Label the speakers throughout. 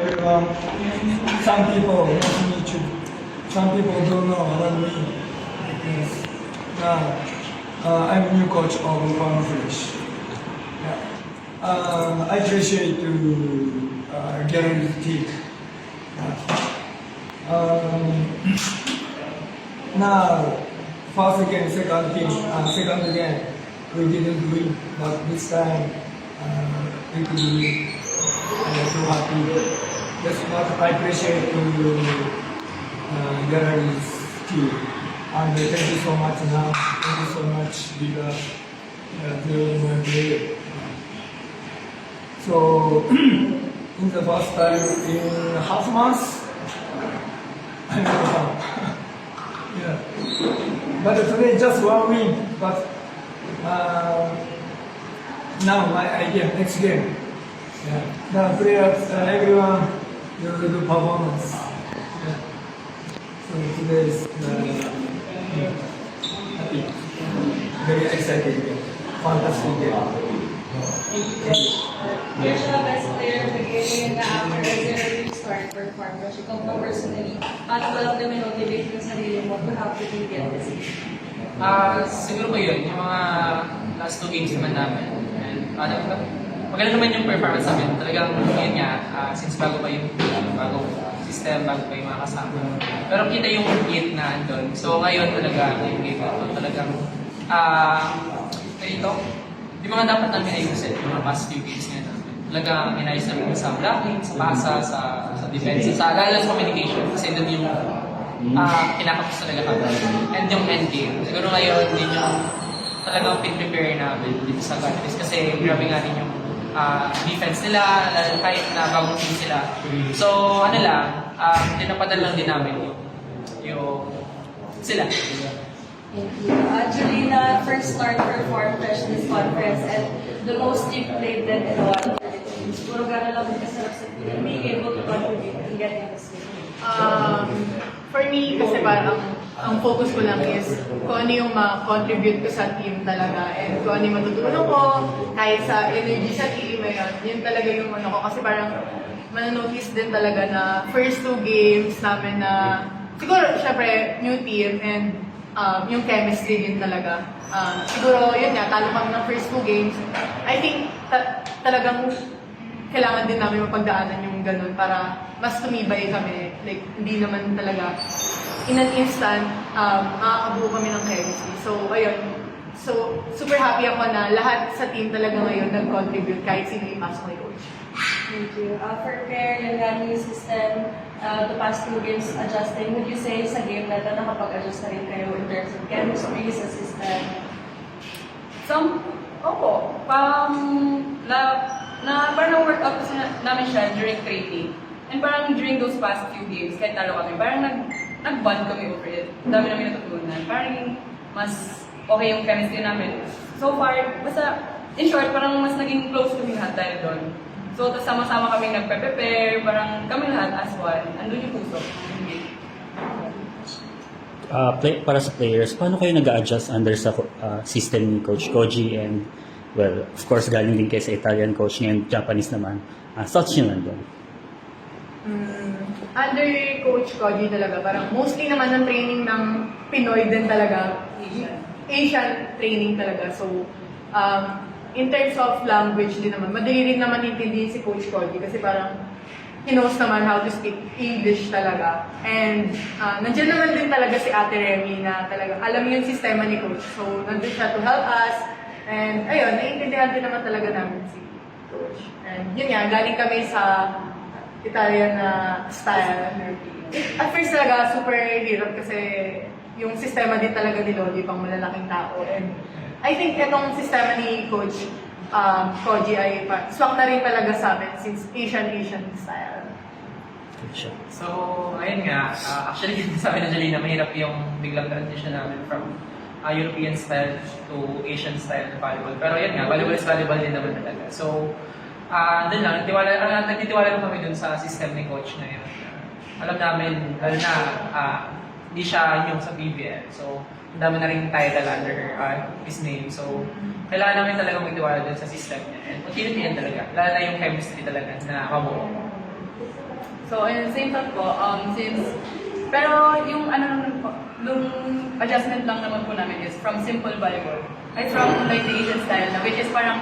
Speaker 1: Um, some people want me to, some people don't know about me because I'm a new coach of Farm Fresh. Yeah. I appreciate to get on the team. Now, first again, second team, second again, we didn't win, but this time we could win. I'm so happy. That's what I appreciate to Gallery's team. And thank you so much now. Thank you so much because during my play. So in the first time in half months, I never found. Yeah. But today just one win. But now my idea next game. Yeah. The players, everyone, will do performance. Yeah. So today is happy, very excited game, fantastic game.
Speaker 2: You're the best player of the game na after a 0 start for Farm Fresh. Ikaw pa personally, paano ba lang naman motivate yung sarili mo to have to be get this game?
Speaker 3: Siguro ko yun, yung mga last 2 games naman namin. And maganda naman yung performance namin. Talagang yun nga, since bago pa yung system, bago pa yung mga kasama. Pero kita yung hit na andun. So ngayon talaga, yung game na ito, talagang, ito, di ba nga dapat namin ayusin yung mga past few games ngayon namin. Talagang inayos namin sa blocking, sa pasa, sa defense, sa lalo sa communication. Kasi doon yung kinakapos talaga kami. And yung end game. Siguro ngayon, din yung talagang pin-prepare namin dito sa countries. Kasi grabe nga din yung defense nila, kahit na bagong team sila. So, ano lang, tinapadan lang din namin yung sila.
Speaker 2: Thank you. Julina, first start for Farm Fresh this conference and the most you've played then in a while. Siguro gano'n lang din kasarap sa team, being able to contribute in getting this win.
Speaker 4: For me, kasi parang ang focus ko lang is kung ano yung ma-contribute ko sa team talaga and kung ano yung matutunan ko, kahit sa energy sa team, yun talaga yung ano ko. Kasi parang mananotice din talaga na first 2 games namin na siguro, syempre, new team and yung chemistry din talaga. Siguro, yun nga, talo kami ng first 2 games. I think talagang kailangan din namin mapagdaanan yung ganun para mas tumibay kami. Like, hindi naman talaga in an instant, makakabuo kami ng chemistry. So, ayun. So, super happy ako na lahat sa team talaga ngayon nag-contribute kahit sino yung pasok ni coach.
Speaker 2: Thank you. For Claire, yung new system, the past 2 games adjusting, would you say sa game na ito nakapag-adjust na rin kayo in terms of chemistry sa system?
Speaker 5: Opo. Parang workout kasi namin siya during training. And parang during those past few games, kahit talo kami, parang nag-bond kami over it. Ang dami namin natutunan. Parang mas okay yung chemistry namin. So far, basta, in short, parang mas naging close kami lahat dahil doon. So, tas sama-sama kami nagpe-prepare, parang kami lahat as one. Andun yung puso.
Speaker 6: Para sa players, paano kayo nag-a-adjust under sa system ni Coach Koji and well, of course, galing din kayo sa Italian coach ngayon, Japanese naman. Thoughts nyo nandun?
Speaker 4: Under Coach Koji talaga, parang mostly naman ng training ng Pinoy din talaga. Asian training talaga. So, in terms of language din naman, madali rin naman intindihin si Coach Koji kasi parang he knows naman how to speak English talaga. And nandiyan naman din talaga si Ate Remy na talaga alam yung sistema ni Coach. So, nandun siya to help us. And ayun, naiintindihan din naman talaga namin si Coach. And yun nga, galing kami sa Italian na style. At first talaga, super hirap kasi yung sistema din talaga ni Lodi pang malalaking tao. And I think itong sistema ni Coach Koji ay swak na rin talaga sa amin since Asian style.
Speaker 3: So, ayun nga, actually, sabi na Jelena, mahirap yung biglang transition namin from European style to Asian style na volleyball. Pero yun nga, volleyball is volleyball din naman talaga. So, doon lang, nagtitiwala lang kami dun sa system ni Coach na yun. Alam namin, lalo na, hindi siya yung sa PBL. So, ang dami na rin title under his name. So, kailangan namin talaga magtiwala dun sa system niya. And continuity yan talaga. Lalo na yung chemistry talaga na kabuo.
Speaker 5: So, ayun, same thought po, pero yung ano naman po, yung adjustment lang naman po namin is from simple volleyball. Ay, from like the Asian style na, which is parang,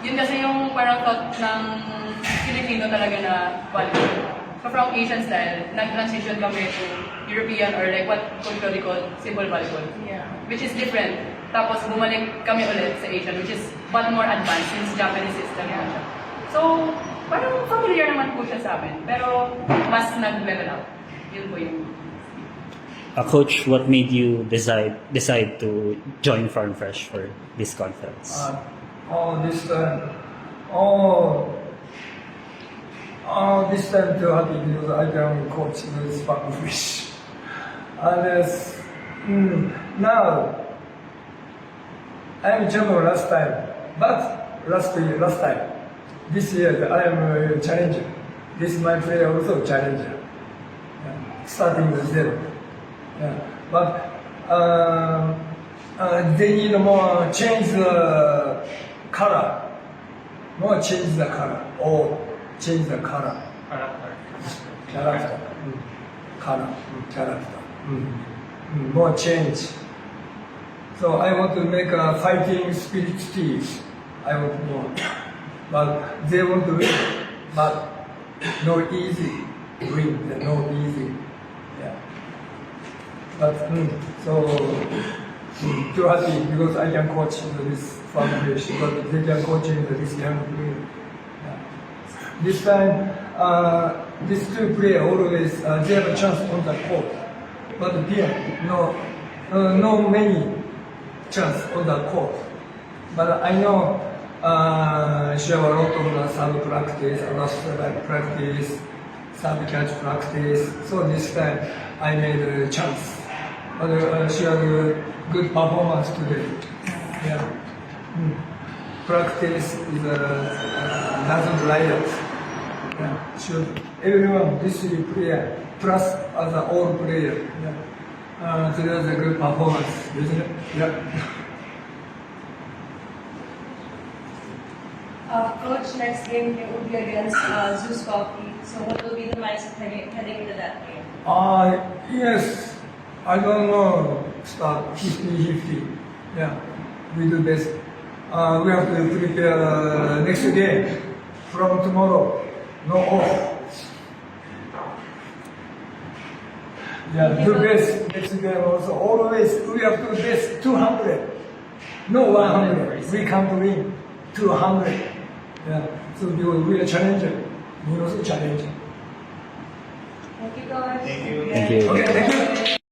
Speaker 5: yun kasi yung parang thought ng Filipino talaga na volleyball. So from Asian style, nag-transition kami to European or like what culturally called simple volleyball.
Speaker 2: Yeah.
Speaker 5: Which is different. Tapos bumalik kami ulit sa Asian, which is but more advanced since Japanese system yan siya. So, parang familiar naman po siya sa amin, pero mas nag-level up. Yun po yung...
Speaker 6: Coach, what made you decide to join Farm Fresh for this conference?
Speaker 1: This time, this time too happy because I can coach this Farm Fresh. And now, I'm champion last time, but last time. This year I am a challenger. This is my player also challenger. Yeah. Starting with zero. Yeah. But they need more change the color. More change the color. Or change the color. Character. Color. Character. More change. So I want to make a fighting spirit team. I want more. But they want to win. But no easy. Win. No easy. Yeah. But so too happy because I can coach this foundation, but they can coach this young player. Yeah. This time, these two players always they have a chance on the court, but here no many chance on the court. But I know she have a lot of serve practice, a lot of practice, serve catch practice. So this time I made a chance. But she had a good performance today. Yeah. Practice is doesn't riot. Yeah. Should everyone this is player plus as an all player. Yeah. Today was a good performance, isn't it? Yeah.
Speaker 2: Coach, next game it will be against Zeus Coffee. So what will be the mindset heading into that game?
Speaker 1: Yes. I don't know. Start 50-50. Yeah. We do best. We have to prepare next game from tomorrow. No off. Yeah, do best next game also. Always we have to best 200. No 100. We can't win 200. Yeah. So we are challenging. We also challenging.
Speaker 2: Thank you, Coach.
Speaker 6: Thank you.
Speaker 1: Okay, thank you.